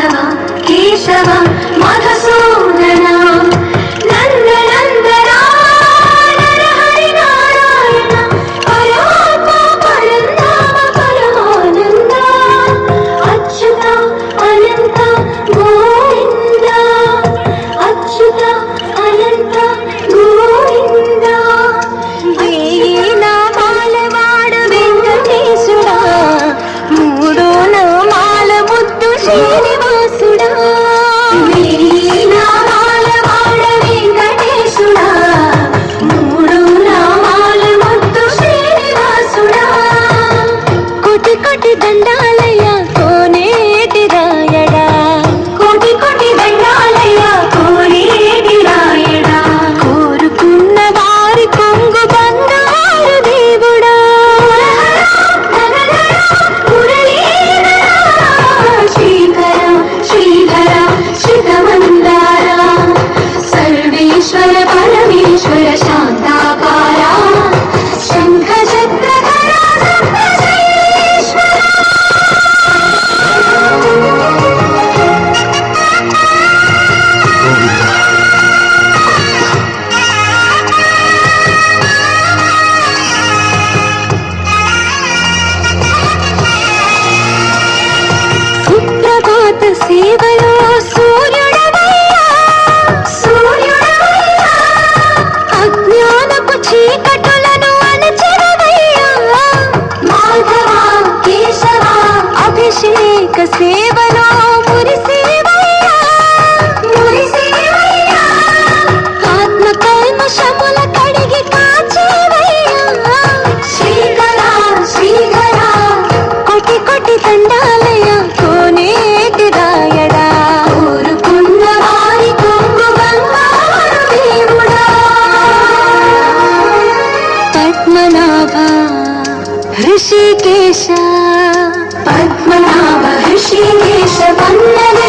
మాధవ కేశవ మధుసూదన నందనందన నరహరి నారాయణ పరమాత్మ పరంధామ పరమానంద అచ్యుత అనంత గోవింద అచ్యుత అనంత గోవింద వేయి నామాల వాడు వెంకటేశుడా మూడు నామాల ముద్దు శ్రీనివాసుడా వేయి నామాల వాడు వెంకటేశుడా మూడు నామాల ముద్దు శ్రీనివాసుడా కోటి కోటి దండాలయ కోనేటి రాయడా కోటి కోటి దండాలయ కోనేటి రాయడా కోరుకున్న వారి కొంగు బంగారు దేవుడా శ్రీకర శ్రీధర శ్రితమందార సర్వేశ్వర పరమేశ్వర శాంతాకార శంఖ చక్రధర సప్తశైలేశ్వర సుప్రభాత సేవలో సూర్యుడవయ్యా సూర్యుడవయ్యా అజ్ఞానపు చీకటులను అణచెదవయ్యా మాధవ కేశవ అభిషేక సేవలో మురిసేవయ్యా మురిసేవయ్యా ఆత్మ కల్మషముల కడిగి కాచేవయ్యా శ్రీకర శ్రీకర కోటి కోటి దండాలయ కోనేటి రాయడా కోరుకున్న వారి కొంగు బంగారు దేవుడా పద్మనాభ ఋషికేశ పద్మనాభ ఋషికేశ పన్నగ